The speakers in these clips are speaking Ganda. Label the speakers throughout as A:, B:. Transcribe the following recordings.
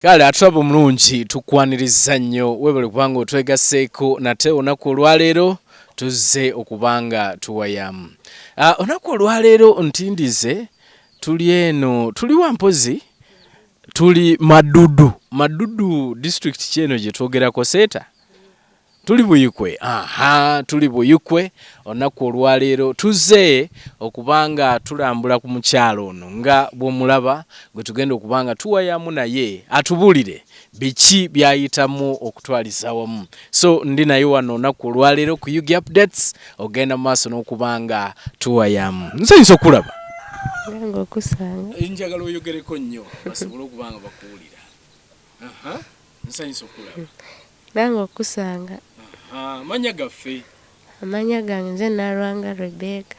A: Kale atulaba omulungi tukwaniriza nnyo webale kubanga otwegaseeko nate olunaku olwaleero tuzze okubanga tuwayamu. Olunaku olwaleero ntindize tuli eno tuli wampozi tuli Madudu district kyeno gye twogerako seeta tuli Buyikwe. Tuli Buyikwe olunaku olwaleero tuzze okubanga tulambula ku mukyalo ono nga bw'omulaba gwe tugenda okubanga tuwayamu naye atubuulire biki byayitamu okutwaliza wamu. So ndi naye wano olunaku olwaleero ku Ugupdates ogenda mu maaso n'okubanga tuwayamu. Nsanyusa okulaba.
B: Nange okusanga.
A: Njagala oyogereko nnyo basobole okubanga bakuwulira. Nsanyusa okulaba.
B: Nange okusanga.
A: Manya gaffe.
B: Amanya gange nze Nalwanga Rebecca.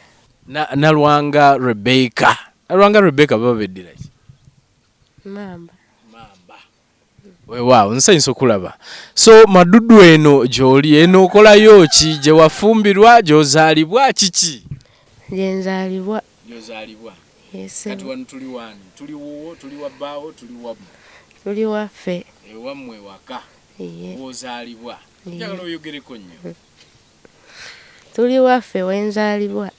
A: Nalwanga Rebecca. Nalwanga Rebecca baba beddira ki?
B: Mamba.
A: Weewaawo nsanyusa okulaba. So Madudu eno gy'oli eno okolayo ki gye wafumbirwa gy'ozaalibwa kiki?
B: Gye nzaalibwa.
A: Gy'ozaalibwa.
B: Yes.
A: Kati wano tuli wani? Tuli wuwo, tuli wabbaawo, tuli wamwe?
B: Tuli waffe.
A: Ewammwe waka. W'ozaalibwa. Njagala oyogereko nnyo.
B: Tuli waffe wenzaalibwa.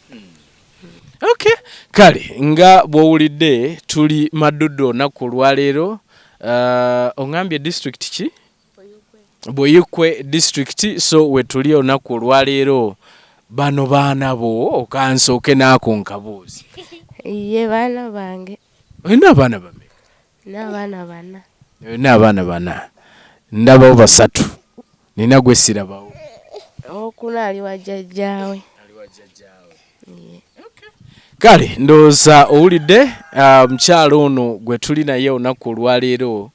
A: Okay. Kale nga bw'owulidde tuli Madudu olunaku olwaleero. Ongambye district ki? Buyikwe district. So we tuli olunaku olwaleero bano baana bo kansooke naako nkabuuzi.
B: Ye baana bange.
A: Olina abaana bameka?
B: N'abaana bana.
A: Olina abaana bana. Ndabawo basatu. Nina gwe sirabawo.
B: Okuna ali wa jjajjaawe.
A: Kale ndowooza owulidde mukyalo ono gwe tuli naye olunaku olwaleero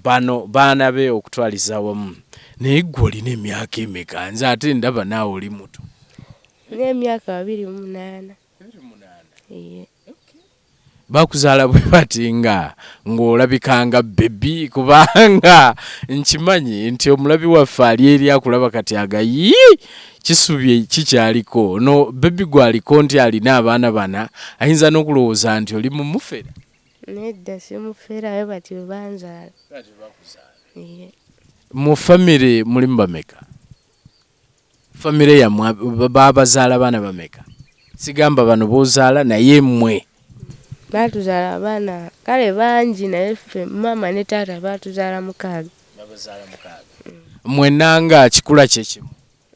A: bano baana be okutwaliza wamu. Naye gwe olina emyaka emeka? Nze ate ndaba naawe oli muto.
B: N'emyaka 28.
A: Bakuzaala bwe bati ng'olabikanga bebi kubanga nkimanyi nti omulabi waffe ali eri akulaba kati agayi kisubye kikyaliko no bebi gwaliko nti alina abaana bana ayinza n'okulowooza nti oli mumufera.
B: Nedda si mufera abe bati banzaala.
A: Mu famire mulimu bameka? Famire yammwe babazaala baana bameka? Sigamba bano b'ozaala naye mmwe.
B: Batuzaala abaana kale bangi naye ffe mama ne taata batuzaala 6.
A: Babazaala 6. Mwenna nga kikula kye kimu?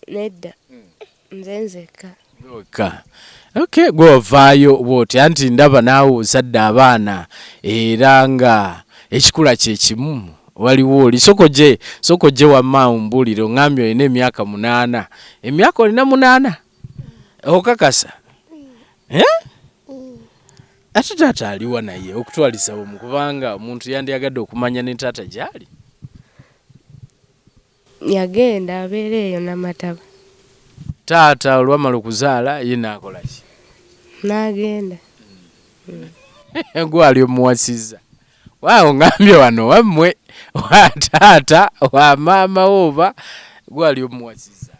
B: Nedda. Nze nzekka. Okay,
A: gwe wavaayo bw'oti anti ndaba naawe ozadde abaana era nga ekikula kye kimu waliwo oli soko gye wamma ombulire oŋŋambye olina emyaka 8. Emyaka olina 8? Okakasa? Ate taata aliwa naye okutwaliza wamu kubanga omuntu yandiyagadde okumanya ne taata gy'ali?
B: Yagenda abeera eyo Namataba.
A: Taata olwamala okuzaala ye naakola ki?
B: N'agenda.
A: Gwe ali omuwasizza. Waawo ngambye wano wammwe wa taata wa maama oba gwe ali omuwasizza?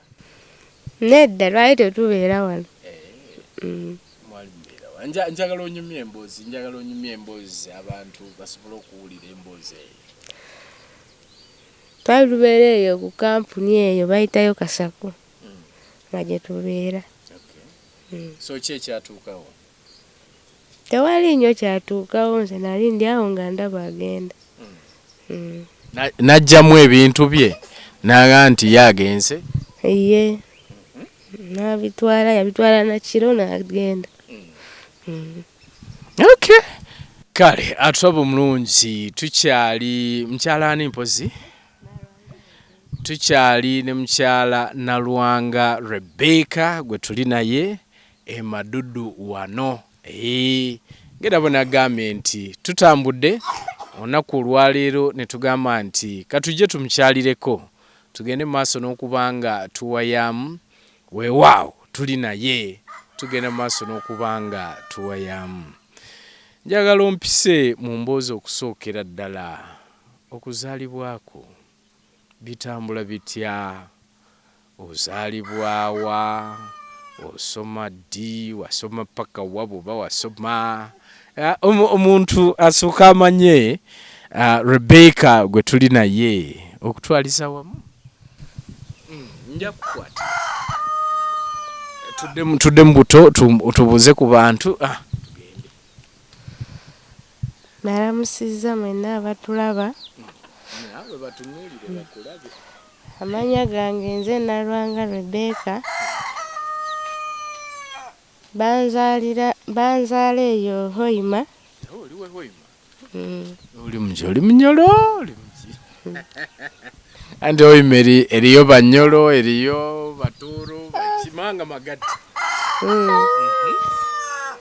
B: Nedda lwali tetubeera wano.
A: Njagala onyumye emboozi abantu basobole okuwulira emboozi eyo.
B: Twali tubeera eyo ku kampuni eyo bayitayo Kasaku nga gye tubeera.
A: So ki ekyatuukawo?
B: Tewali nnyo kyatuukawo, nze nali ndi awo nga ndaba agenda.
A: N'aggyamu ebintu bye n'aga nti ye agenze?
B: Ye yabitwala na kiro n'agenda.
A: Okay. Kale atulaba omulungi tukyali mukyala ani mpozi? Tukyali ne mukyala Nalwanga Rebecca gwe tuli naye Madudu wano. Ngera bonagambye nti tutambudde olunaku olwaleero ne tugamba nti katujje tumukyalireko tugende maaso n'okubanga tuwayamu. Weewaawo tuli naye tugenda maaso n'okubanga tuwayamu. Njagala ompise mu mboozi okusookera ddala okuzaalibwako bitambula bitya? Ozaalibwa wa? Osoma ddi? Wasoma paka wa bw'oba wasoma? Omuntu asooka amanye Rebecca gwe tuli naye okutwaliza wamu nja kukwata tudde mu buto tubuze ku bantu
B: nalamusizza mwenna abatulaba amanya gange nze Nalwanga Rebecca banzaala eyo Hoima.
A: Oli munyolo andi Hoima eriyo banyolo eriyo batuuru bakimanga magati.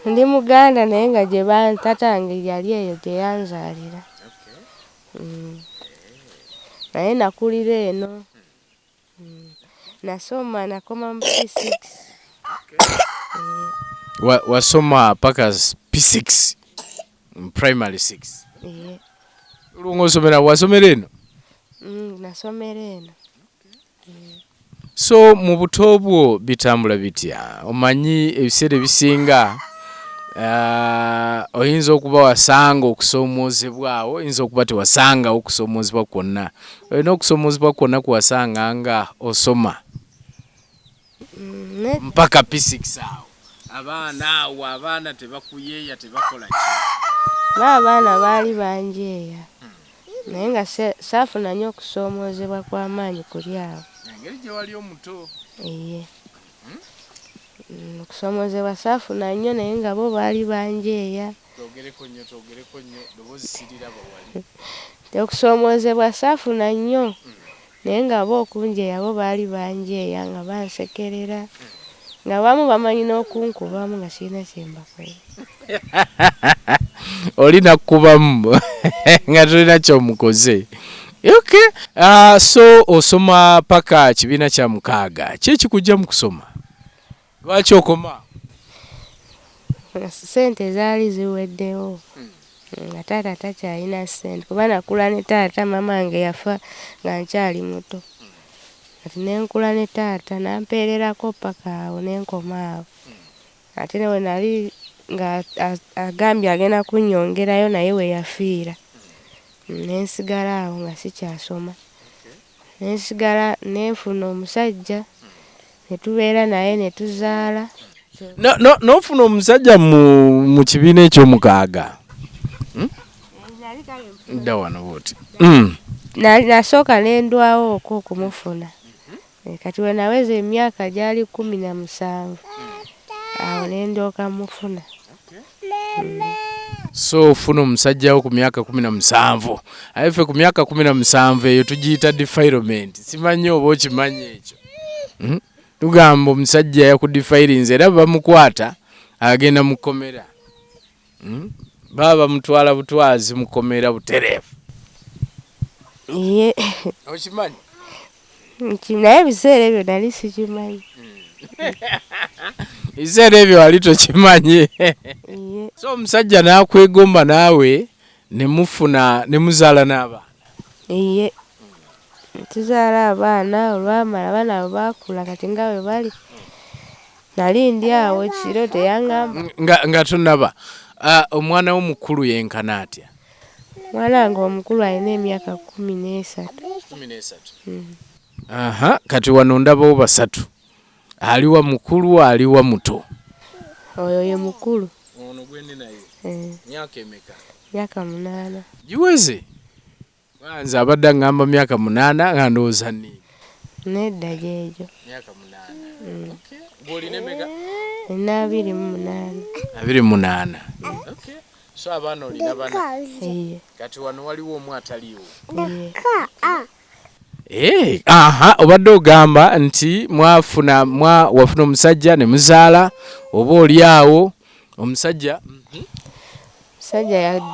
B: Ndi Muganda naye nga gye tatange yali eyo gye yanzaalira. Naye nakulira eno. Nasoma nakoma mu P6.
A: Wasoma paka P6 primary 6. Lungo somera wasomera eno?
B: Nasomera eno.
A: So mu buto bwo bitambula bitya? Omanyi ebiseera ebisinga oyinza okuba wasanga okusoomoozebwawo, oyinza okuba tewasanga okusoomoozebwa kwonna. Olina okusoomoozebwa kwonna kuwasanga nga osoma mpaka P6 awo. Abaana tebakuyeeya tebakola ki?
B: Abaana baali banjeeya naye nga saafuna nnyo okusoomoozebwa kw'amaanyi kuli awo.
A: Engeri gye wali omuto.
B: Okusoomoozebwa saafuna nnyo naye nga bo baali banjeeya.
A: Twogereko nnyo ddoboozi siriraba wali.
B: Okusoomoozebwa saafuna nnyo naye nga bo okunjeeya bo baali banjeeya nga bansekerera nga bamu bamanyi n'okunkubamu nga sirina kye mbakola.
A: Oli nakkubamu nga tolina ky'omukoze. Okay. So osoma paka kibiina kya 6. Ki ekikujja mu kusoma? Lwaki okoma?
B: Ssente zaali ziweddewo nga taata takyalina ssente kuba nakula ne taata mama wange yafa nga nkyali muto. Kati nenkula ne taata nampeererako paka awo nenkoma awo. Ate ne we nali nga agambye agenda kunnyongerayo naye we yafiira. Nensigala awo nga sikyasoma. Nensigala nenfuna omusajja ne tubeera naye ne tuzaala.
A: N'ofuna omusajja mu kibiina ekyo6. Dda wano bwoti.
B: Nasooka nendwawo okumufuna. Kati we naweza emyaka gyali 17 awo nendooka mufuna.
A: So ofuna omusajjawo ku myaka 17. Aye ffe ku myaka 17 eyo tugiyita defilement. Simanyi oba okimanyi ekyo. Tugamba omusajja yakudifirinze era bamukwata agenda mu kkomera. Baba bamutwala butwazi mu kkomera butereevu. Okimanyi?
B: Naye ebiseera ebyo nali sikimanyi.
A: Ebiseera ebyo wali tokimanyi. So omusajja n'akwegomba naawe ne mufuna ne muzaala n'abaana. Tuzaala abaana olwamala abaana abo baakula kati nga bwe bali. Nali ndi awo kiro teyangamba. Nga tonnaba. Omwana w'omukulu yenkana atya?
B: Mwana wange omukulu alina emyaka 13.
A: Kati wano ndabawo 3. Aliwa mukulu aliwa muto?
B: Oyo ye mukulu.
A: Ono gwendi naye. Myaka emeka?
B: Myaka 8.
A: Giweze? Nze abadde ngamba myaka 8 nga ndowooza nni.
B: Nedda gyegyo.
A: Myaka 8. Okay. Gw'olina emeka?
B: Nina 28.
A: 28. Okay. So abaana olina 4? Kati wano waliwo omu ataliwo? Obadde ogamba nti wafuna omusajja ne muzaala oba oli awo omusajja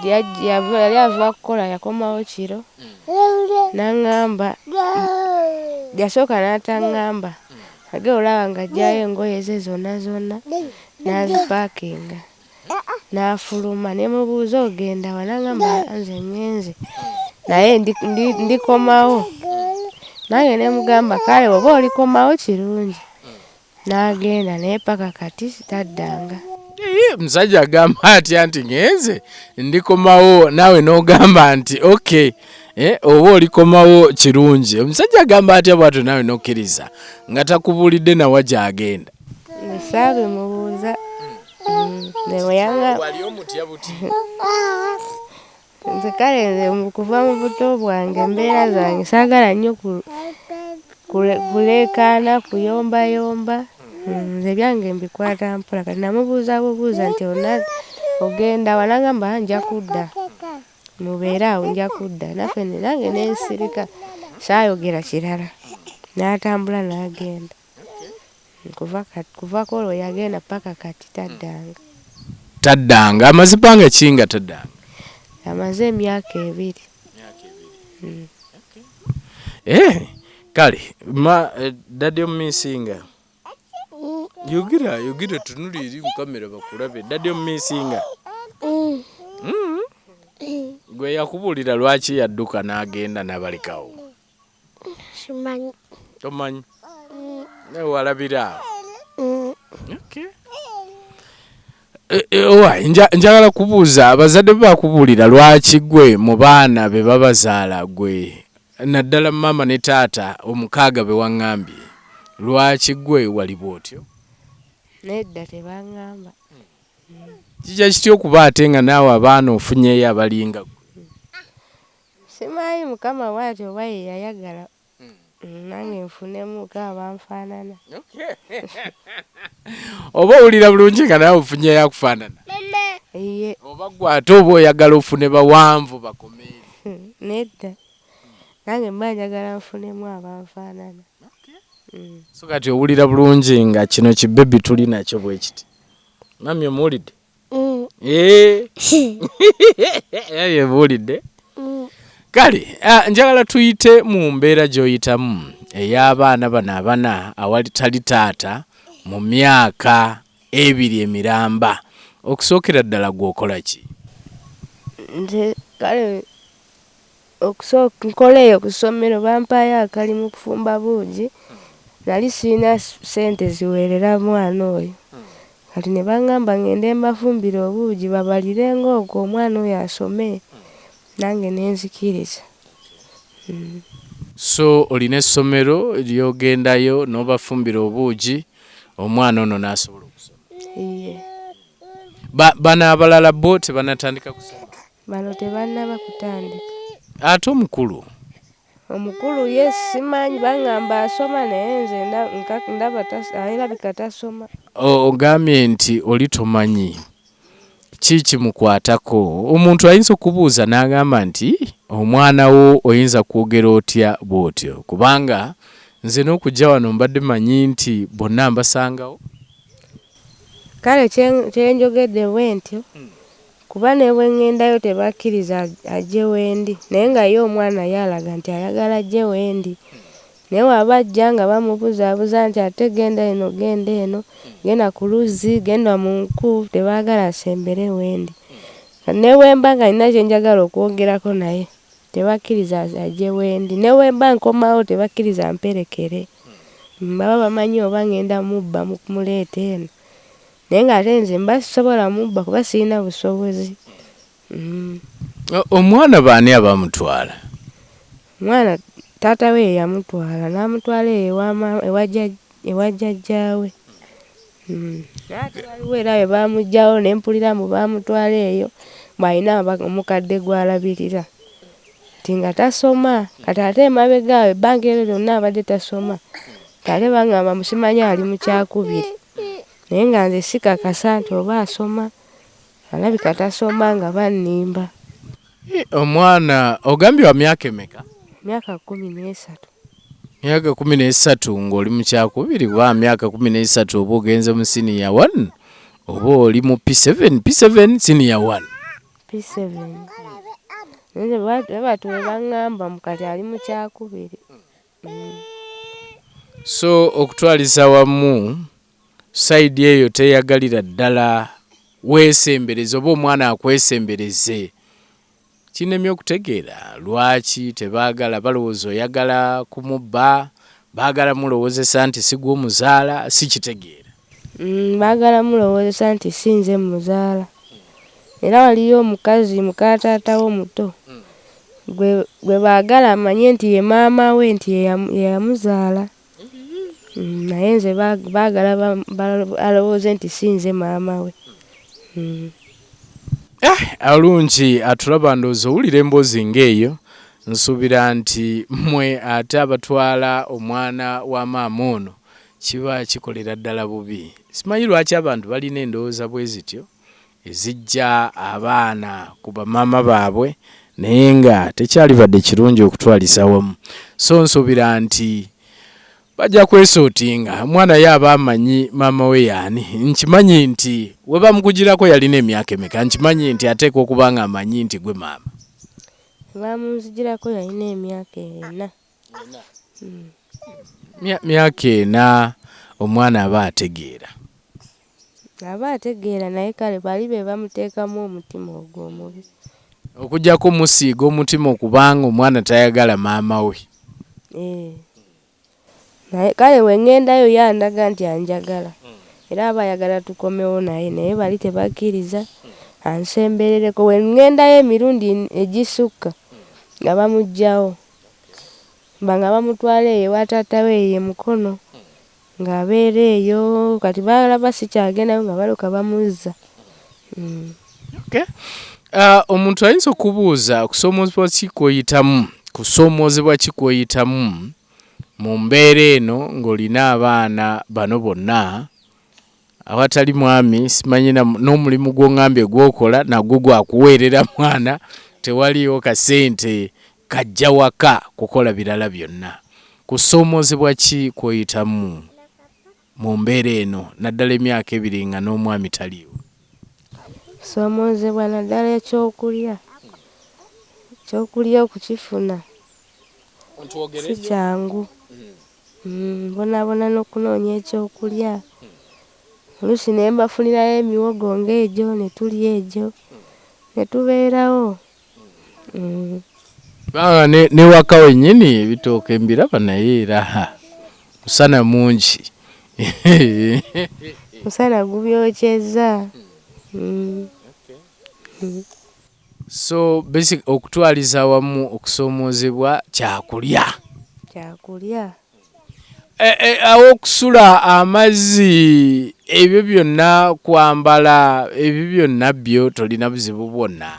B: yali ava kukola yakomawo kiro n'aŋŋamba yasooka n'ataŋŋamba age olaba nga ajjayo engoye ze zonna n'azipaakinga n'afuluma ne mubuuza ogenda wa n'aŋŋamba nze ngenze naye ndikomawo. Nange ne mugamba kale oba olikomawo kirungi. N'agenda naye paka kati taddanga.
A: Musajja agamba atya nti ngenze ndikomawo naawe n'ogamba nti okay oba olikomawo kirungi. Omusajja agamba atya bw'atyo naawe n'okkiriza nga takubulidde nawa gy'agenda.
B: Saabimubuuza.
A: Wali omutya buti?
B: Nze kale nze kuva mu buto bwange embeera zange saagala nnyo kuleekaana kuyombayomba. Nze byange mbikwata mpola. Kati namubuuza bubuuza nti ogenda wa? N'agamba nja kudda. Mubeere awo nja kudda. Nange nensirika saayogera kirala. N'atambula n'agenda. Kuva kolwo yagenda paka kati
A: taddanga. Amaze ebbanga ki nga taddanga?
B: Amaze emyaka 2.
A: Kale daddy omumisinga yugira tunuliri mu kamera bakulabe. Daddy omumisinga gwe yakubuulira lwaki yadduka n'agenda n'abalekawo?
C: Simanyi.
A: Tomanyi? Nawe walabira awo? Njagala kubuuza abazadde bakubuulira lwaki gwe mu baana be babazaala gwe naddala mama ne taata omukaaga be waŋŋambye, lwaki gwe wali bw'otyo?
B: Nedda tebaŋŋamba.
A: Kijja kitya okuba ate nga naawe abaana ofunyeyo abalinga gwe?
B: Simanyi Mukama bw'atyo oba ye yayagala nange nfunemuko abanfaanana.
A: Oba owulira bulungi nga naawe ofunyeyo akufaanana?
B: Iye.
A: Oba gwe ate oba oyagala ofune bawanvu bakomeeri?
B: Nedda. Nange mba njagala nfunemu abanfaanana.
A: So kati owulira bulungi nga kino kibebi tuli nakyo bwe kiti? Mami omuwulidde? Yaye buwulidde? Kale njagala tuyite mu mbeera gy'oyitamu ey'abaana bano abana awalitali taata mu myaka 2 emiramba. Okusookera ddala gw'okola ki?
B: Nze kale nkola eyo ku ssomero bampaayo akalimu kufumba buugi. Nali sirina ssente ziweerera mwana oyo. Kati ne baŋŋamba ŋŋende mbafumbire obuugi babalire ng'okwo omwana oyo asome. Nange nenzikiriza.
A: So olina essomero ly'ogendayo n'obafumbira obuugi omwana ono n'asobola okusoma?
B: Iye.
A: Bano abalala bo tebanatandika kusoma?
B: Bano tebannaba kutandika.
A: Ate omukulu?
B: Omukulu ye simanyi baŋŋamba asoma naye nze ndaba alabika tasoma.
A: Ogambye nti oli tomanyi ki kimukwatako. Omuntu ayinza okubuuza n'agamba nti omwana wo oyinza kwogera otya bw'otyo? Kubanga nze n'okujja wano mbadde manyi nti bonna mbasangawo.
B: Kale kyenjogedde bwe ntyo kuba ne bwe ŋŋendayo tebakkiriza ajje wendi, naye nga ye omwana yalaga nti ayagala ajje wendi. Naye waba ajja nga bamubuzaabuza nti ate genda eno genda eno, genda ku luzzi, genda mu nku, tebaagala asembere wendi. Ne bwe mba nga nina kye njagala okwogerako naye tebakkiriza ajje wendi. Ne bwe mba nkomawo tebakkiriza mperekere. Baba bamanyi oba ŋŋenda mubba muleeta eno. Naye ng'ate nze mba sisobola mubba kuba sirina busobozi.
A: Omwana baani abamutwala?
B: Omwana taata we yamutwala n'amutwala ewa jjajjaawe. Naate waliwo era bwe baamugyawo ne mpulira mu baamutwala eyo bw'alina omukadde gw'alabirira nti nga tasoma. Kati ate emabega awo ebbanga eryo lyonna abadde tasoma. Kale baŋŋamba musimanyi ali mu kyakubiri. Naye nga nze sikakasa nti oba asoma. Alabika tasoma nga bannimba.
A: Omwana ogambye wa myaka emeka?
B: Myaka 13.
A: Myaka 13 ng'oli mu kyakubiri, wa myaka 13 oba ogenze mu senior 1 oba oli mu P7 senior 1?
B: P7. Nze batu baŋŋamba mukati ali mu kyakubiri.
A: So okutwaliza wamu side eyo teyagalira ddala weesembereze oba omwana akwesembereze. Kinemye okutegeera lwaki tebaagala, balowooza oyagala kumubba, baagala mulowoozesa nti si gwe omuzaala, si kitegeera.
B: Baagala mulowoozesa nti si nze muzaala. Era waliyo omukazi muka taata we omuto gwe baagala amanye nti ye maama we nti ye yamuzaala. Naye nze baagala alowooze nti si nze maama we.
A: Alungi atulaba ndowooza owulira emboozi ng'eyo. Nsuubira nti mmwe ate abatwala omwana wa maama ono kiba kikolera ddala bubi. Simanyi lwaki abantu balina endowooza bwe zityo ezijja abaana ku bamaama baabwe naye nga tekyalibadde kirungi okutwalisa wamu. So nsuubira nti bajja kwesootinga omwana ye aba amanyi maama we yaani. Nkimanyi nti we bamukugirako yalina emyaka emeka? Nkimanyi nti ateekwa okuba nga amanyi nti gwe maama.
B: Bamunzigirako yalina emyaka 4.
A: Myaka 4 omwana aba ategeera.
B: Aba ategeera naye kale bali be bamuteekamu omutima ogwo omubi.
A: Okuggyako musiiga omutima okubanga omwana tayagala maama we.
B: Naye kale we ŋŋendayo yandaga nti anjagala. Era aba ayagala tukomewo naye bali tebakkiriza ansemberereko. We ŋŋendayo emirundi egisukka nga bamuggyawo. Nga bamutwala eyo ewa taata we ye Mukono ng'abeera eyo. Kati balaba sikyagendayo nga balyoka bamuzza.
A: Omuntu ayinza okubuuza kusoomoozebwa ki kw'oyitamu, kusoomoozebwa ki kw'oyitamu mu mbeera eno ng'olina abaana bano bonna awatali mwami. Simanyi n'omulimu gw'oŋŋambye gw'okola nagwo gwakuweerera mwana, tewaliyo kasente kajja waka kukola birala byonna. Kusoomoozebwa ki kw'oyitamu mu mbeera eno naddala emyaka 2 nga n'omwami taliiwo?
B: Soomoozebwa naddala ekyokulya okukifuna si kyangu. Bonaabona n'okunoonya ekyokulya. Oluusi ne mbafunirayo emiwogo ng'egyo ne tulya egyo ne tubeerawo.
A: Ne waka wennyini ebitooke mbiraba naye era musana mungi.
B: Musana gubyokyezza.
A: So basic okutwaliza wamu okusoomoozebwa kyakulya. Okusula, amazzi, ebyo byonna, kwambala, ebyo byonna byo tolina buzibu bwonna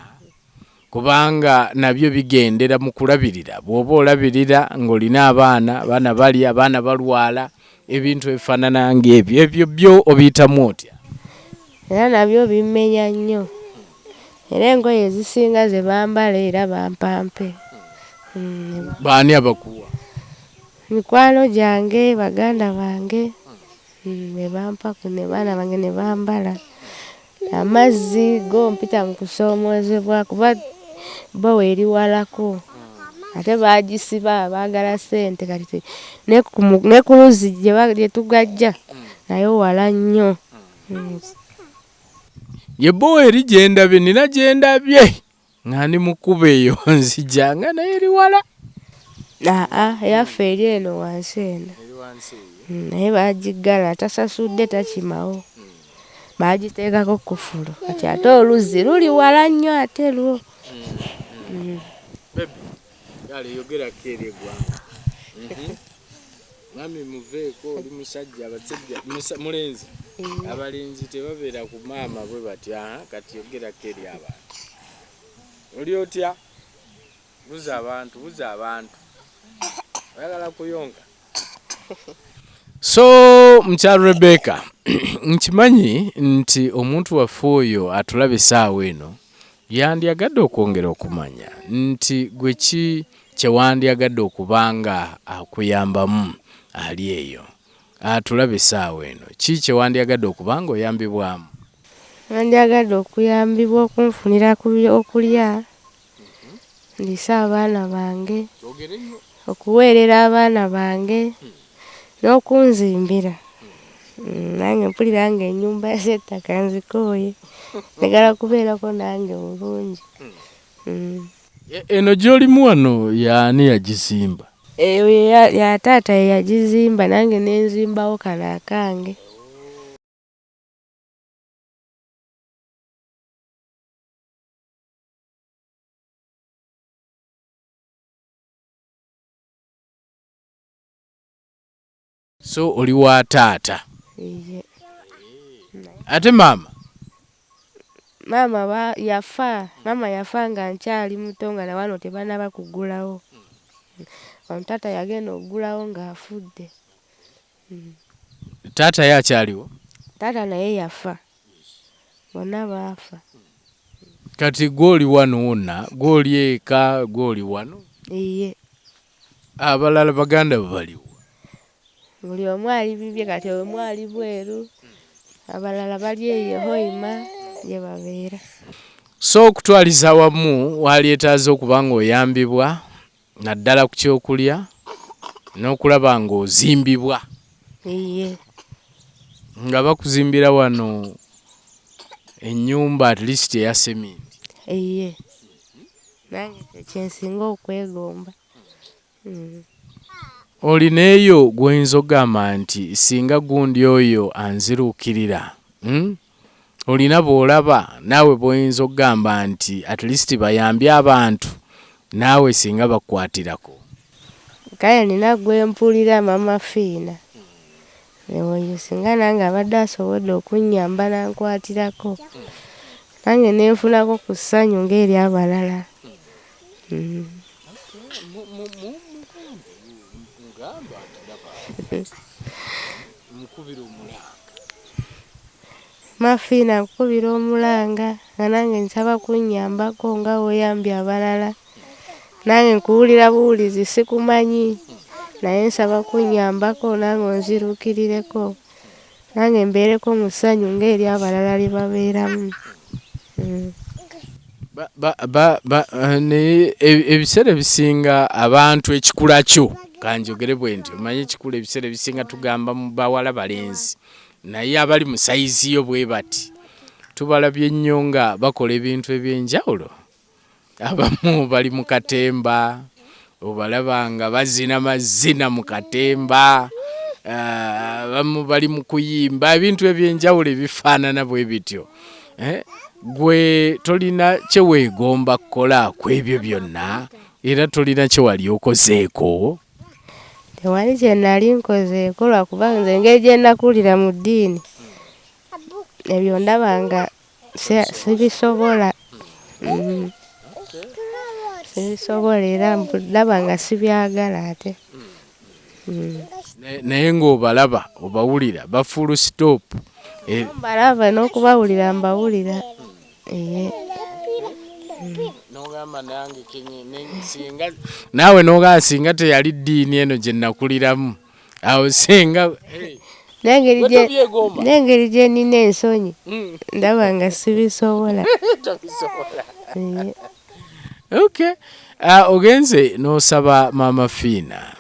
A: kubanga nabyo bigendera mu kulabirira. Bw'oba olabirira ng'olina abaana balya, abaana balwala, ebintu ebifaanana ng'ebyo, ebyo byo obiyitamu otya?
B: Era nabyo bimmenya nnyo. Era engoye ezisinga ze bambala era bampampe.
A: Baani abakuwa?
B: Mikwano gyange, baganda bange ne bampaku ne baana bange ne bambala. Amazzi go mpita mu kusoomoozebwa kuba bo weeri walako. Ate baagisiba baagala ssente kati ne ku luzzi gye tugajja nayo wala nnyo.
A: Ye bo eri gyendabye nina gyendabye nga ndi mu kkubo eyo nzijjanga naye eri wala.
B: Eyaffe eri eno wansi eno. Naye baagiggala tasasudde takimawo. Baagiteekako kufulu kati ate oluzzi luli wala nnyo ate lwo.
A: Kale yogerako eri eggwanga. Mami muveeko oli musajja abasajja mulenzi. Abalenzi tebabeera ku maama bwe batya. Kati yogerako eri abantu. Oli otya? Buza abantu. Oyagala kuyonga. So mukyalo Rebecca, nkimanyi nti omuntu waffe oyo atulaba essaawa eno yandyagadde okwongera okumanya nti gwe ki kyewandyagadde okubanga akuyambamu ali eyo. Atulaba essaawa eno ki kyewandyagadde okubanga oyambibwamu?
B: Nandyagadde okuyambibwa okunfunira okulya, ndise abaana bange, okuweerera abaana bange n'okunzimbira. Nange mpulira nga ennyumba z'ettaka nzikooye, njagala kubeerako nange bulungi.
A: Eno gy'olimu wano y'ani yagizimba?
B: Eyo ya taata ye yagizimba nange ne nzimbawo kano akange.
A: So oli wa taata.
B: Iye.
A: Ate mama
B: Mama yafa nga nkyali muto nga na wano tebanaba kugulawo. Taata yagenda okugulawo ng'afudde.
A: taata ye akyaliwo?
B: Taata naye yafa. Bonna baafa.
A: Kati gw'oli wano wonna, gw'oli eka, gw'oli wano?
B: Iye.
A: Abalala baganda baliwo?
B: Buli omu ali bibye, kati omu ali bweru, abalala bali eyo Hoima gye babeera.
A: So okutwaliza wamu walyetaaza okuba ng'oyambibwa naddala ku kyokulya n'okulaba ng'ozimbibwa.
B: Iye.
A: Nga bakuzimbira wano ennyumba at least eya sementi.
B: Iye. Nange kyensinga okwegomba.
A: Olineeyo gwoyinza okugamba nti singa gundi oyo anziruukirira, olina bw'olaba naawe bw'oyinza okugamba nti at least bayambye abantu naawe singa bakwatirako?
B: Kale nina gwe mpulira Mama Fiina. Oyo singa nange abadde asobodde okunnyamba nankwatirako, nange nenfunako ku ssanyu ng'eri abalala. Mafiina nkubira omulanga nga nange nsaba kunnyambako nga weeyambye abalala. Nange nkuwulira buwulizi sikumanyi, naye nsaba kunnyambako nange onziruukirireko, nange mbeereko mu ssanyu ng'eri abalala lye babeeramu.
A: Ebiseera ebisinga abantu ekikula kyo kanjogere bwe nti omanyi ekikula ebiseera ebisinga tugamba mu bawala balenzi, naye abali mu sayizi yo bwe bati tubalabye ennyo nga bakola ebintu eby'enjawulo. Abamu bali mu katemba, obalaba nga bazina mazina mu katemba, abamu bali mu kuyimba ebintu eby'enjawulo ebifaanana bwe bityo. Gwe tolina kye weegomba kukola ku ebyo byonna, era tolina kye wali okozeeko?
B: Tewali kye nali nkozeeko lwakuba nze engeri gye nakulira mu ddiini ebyo ndabanga sibisobola. Sibisobola era ndabanga sibyagala ate.
A: Naye ng'obalaba obawulira ba full stop.
B: Mbalaba n'okubawulira mbawulira.
A: Naawe n'ogamba singa teyali ddiini eno gye nakuliramu awo singa n'engeri gye nnina ensonyi ndaba nga sibisobola. Okay. Ogenze n'osaba Mama Fiina,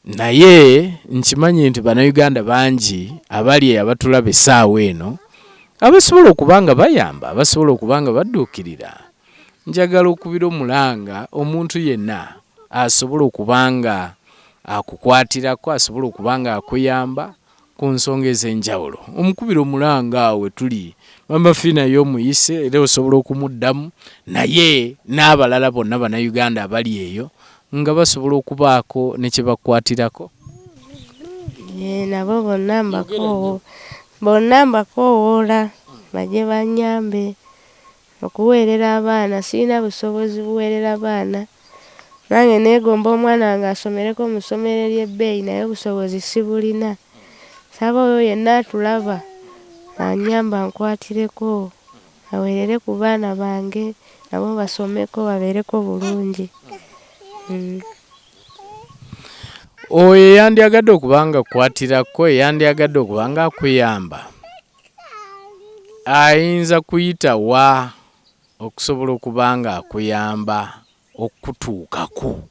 A: naye nkimanyi nti bannayuganda bangi abali abatulaba essaawa eno abasobola okuba nga bayamba, abasobola okuba nga badduukirira. Njagala okubira omulanga omuntu yenna asobola okuba nga akukwatirako, asobola okuba nga akuyamba ku nsonga ez'enjawulo. Omukubira omulanga awe tuli Mama Fiina y'omuyise era osobola okumuddamu, naye n'abalala bonna bannayuganda abali eyo nga basobola okubaako ne kye bakwatirako.
B: Nabo bonna mbakoowoola bajye bannyambe okuweerera abaana. Sirina busobozi buweerera baana, nange neegomba omwana wange asomereko mu ssomero ery'ebbeeyi naye obusobozi sibulina. Saba oyo yenna atulaba annyamba nkwatireko, aweerere ku baana bange nabo basomeko babeereko bulungi.
A: Oyo eyandyagadde okuba nga akukwatirako, eyandyagadde okuba nga akuyamba, ayinza kuyita wa okusobola okuba nga akuyamba okutuukako?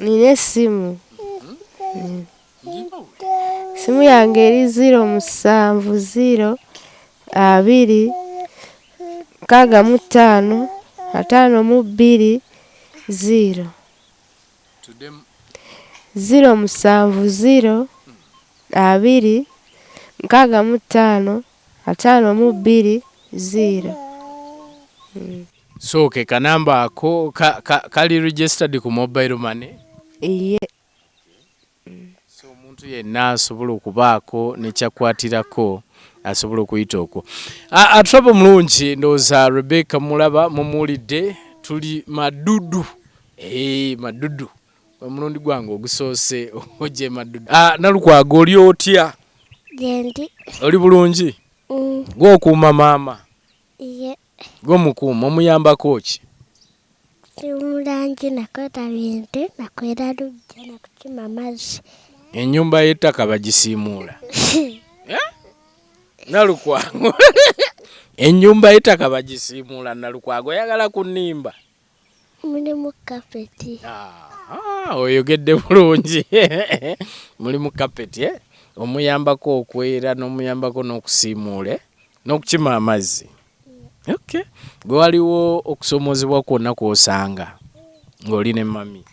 B: Nina essimu. Simu yange eri 070 2 65 5 2 0. 070 2 65 5 2 0.
A: So ke kanamba ako kali registered ku mobile money?
B: Iye.
A: omuntu yenna asobola okubaako nekyakwatirako asobola okuyita okwo. Atrabo mulungi ndowooza Rebecca mulaba mumuwulidde tuli madudu. Madudu omulundi gwange ogusoose ojje madudu. Nalukwago oli otya?
C: Gendi.
A: Oli bulungi? Gw'okuuma maama?
C: Ye.
A: Gw'omukuuma omuyambako ki?
C: Simulangi nakweta bintu nakwera lujja nakukima amazzi.
A: Ennyumba y'ettaka bagisiimuula. Nalukwago. Ennyumba y'ettaka bagisiimuula Nalukwago oyagala kunnimba?
C: Mulimu kapeti.
A: Oyogedde bulungi. Mulimu kapeti omuyambako okwera n'omuyambako n'okusiimuula n'okukima amazzi. Okay. Gwe waliwo okusomoozebwa kwonna kw'osanga ng'oli ne mami?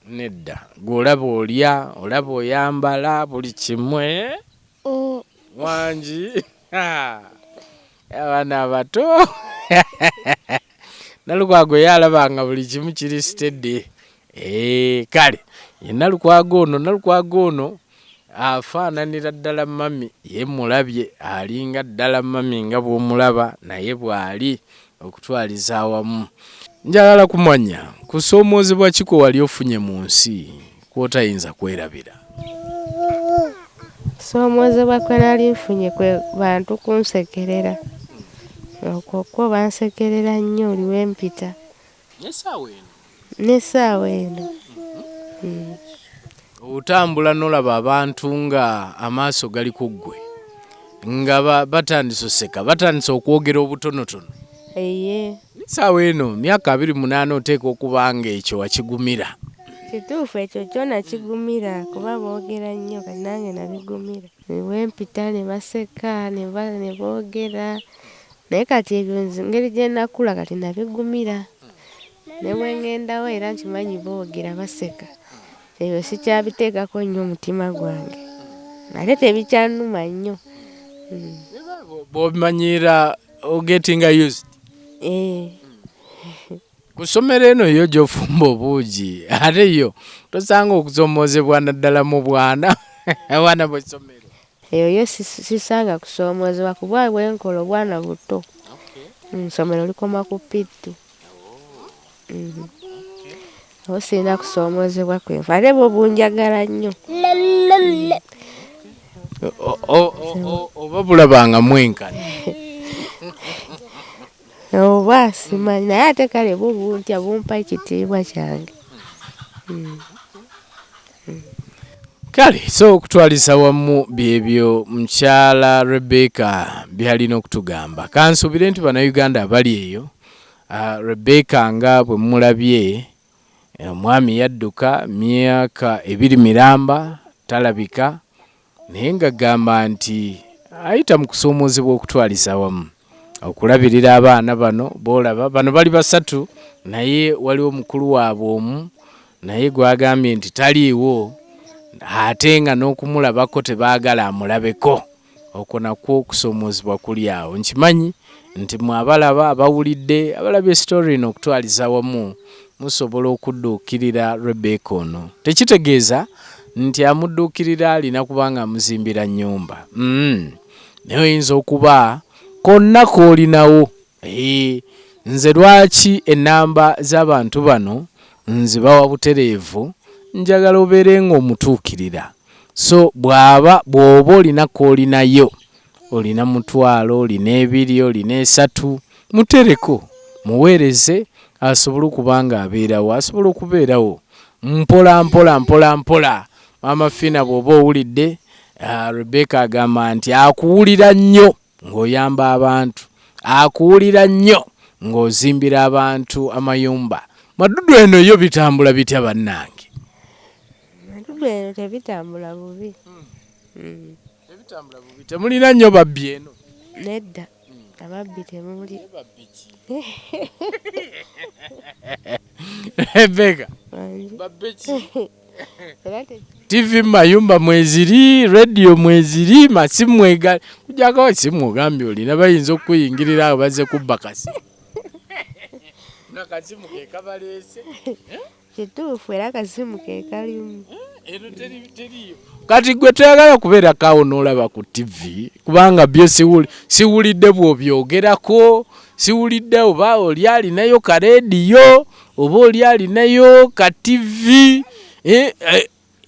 A: Nedda. Gwe olaba olya, olaba oyambala buli kimwe? Wangi. Abaana abato. Nalukwago yalabanga buli kimu kiri steady. Kale ye Nalukwago ono afaananira ddala mami, ye mulabye alinga ddala mami nga bw'omulaba naye bw'ali okutwaliza awamu. Njagala kumanya kusoomoozebwa ki kwe wali ofunye mu nsi kw'otayinza kwerabira?
B: Kusoomoozebwa kwe nali nfunye kwe bantu kunsekerera. Okwo bansekerera nnyo oli wempita. N'essaawa eno.
A: Otambula n'olaba abantu nga amaaso gali ku ggwe nga batandise oseka, batandise okwogera obutonotono. Essaawa eno myaka 28 oteeka okuba nga ekyo wakigumira.
B: Kituufu ekyo kyona kigumira kuba boogera nnyo kati nange nabigumira. Wempita ne baseka ne boogera naye kati ebyo ngeri gye nakula kati nabigumira. Ne bwe ngendawo era nkimanyi boogera baseka. Ebyo sikyabiteekako nnyo omutima gwange. Ate tebikyanuma nnyo.
A: Bw'obimanyira getting used. Ku ssomero eno yo gy'ofumba obuugi ate yo tosanga okusoomoozebwa naddala mu bwana abaana bw'essomero.
B: Eyo sisanga kusoomoozebwa kuba bwenkola obwana buto. Ssomero likoma ku pittu. Osina kusoomoozebwa kwenfa ate bwe bunjagala nnyo.
A: Oba bulabanga mwenkana.
B: Oba simanyi naye ate kale buntya bumpa ekitiibwa kyange.
A: Kale so okutwaliza wamu byebyo mukyala Rebecca byalina okutugamba. Kansubire nti bannayuganda abali eyo Rebecca nga bwe mulabye omwami yadduka myaka 2 miramba talabika naye nga gamba nti ayita mu kusoomoozebwa okutwaliza wamu okulabirira abaana bano boolaba bano bali 3 naye waliwo mukulu waabwe omu naye gwagambye nti taliiwo ate nga n'okumulabako tebaagala amulabeko. Okwo nakwo okusoomoozebwa kuli awo. Nkimanyi nti mwabalaba abawulidde abalabye story eno okutwaliza wamu musobola okudduukirira Rebecca ono. Tekitegeeza nti amudduukirira alina kubanga amuzimbira nnyumba. Naye oyinza okuba konna koolinawo. Nze lwaki ennamba z'abantu bano nzibawa butereevu njagala obeere ng'omutuukirira. So bw'oba olina koolinayo olina 1,000 olina 2 olina 3 mutereko muweereze asobole okuba nga abeerawo asobole okubeerawo mpola. Mama Fina bw'oba owulidde Rebecca agamba nti akuwulira nnyo ng'oyamba abantu, akuwulira nnyo ng'ozimbira abantu amayumba. Madudu eno yo bitambula bitya bannange?
B: Madudu eno tebitambula bubi.
A: Tebitambula bubi. Temulina nnyo babbi eno?
B: Nedda. Ababbi temuli.
A: Rebecca. Babbi ki? TV mayumba mweziri, radio mweziri, masimu mwegali. Kujjako simu ogambye olina bayinza okuyingirira awo bazze kubba kasi. Nakasimu ke kabaleese.
B: Kituufu era akasimu ke kalimu.
A: kati gwe toyagala kubeera kaawo n'olaba ku TV kubanga byo siwulidde bw'obyogerako, siwulidde oba oli alinayo ka leediyo oba oli alinayo ka TV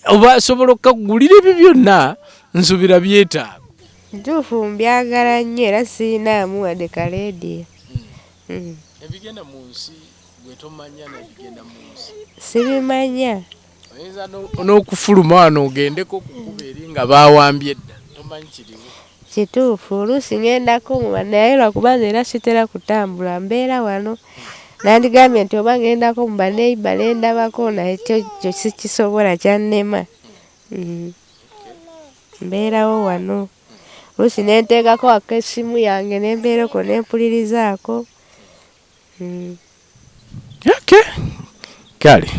A: oba asobola okukagulira ebyo byonna nsubira byetaaga.
B: Ntuufu mbyagala nnyo era siinaamu wadde ka leediyo.
A: Ebigenda mu nsi gwe tomanya n'ebigenda mu nsi
B: Sibimanya.
A: oyinza n'okufuluma wano ogendeko kukuba eri nga baawambye edda tomanyi kiriwo.
B: Kituufu oluusi ŋŋendako mu naye lwakuba nze era sitera kutambula mbeera wano. Nandigambye nti oba ŋŋendako mu baneiba ne ndabako naye kyo sikisobola kyannema. Mbeerawo wano. Oluusi ne nteekako ak'essimu yange ne mbeerako ne mpulirizaako.
A: Okay. Kale.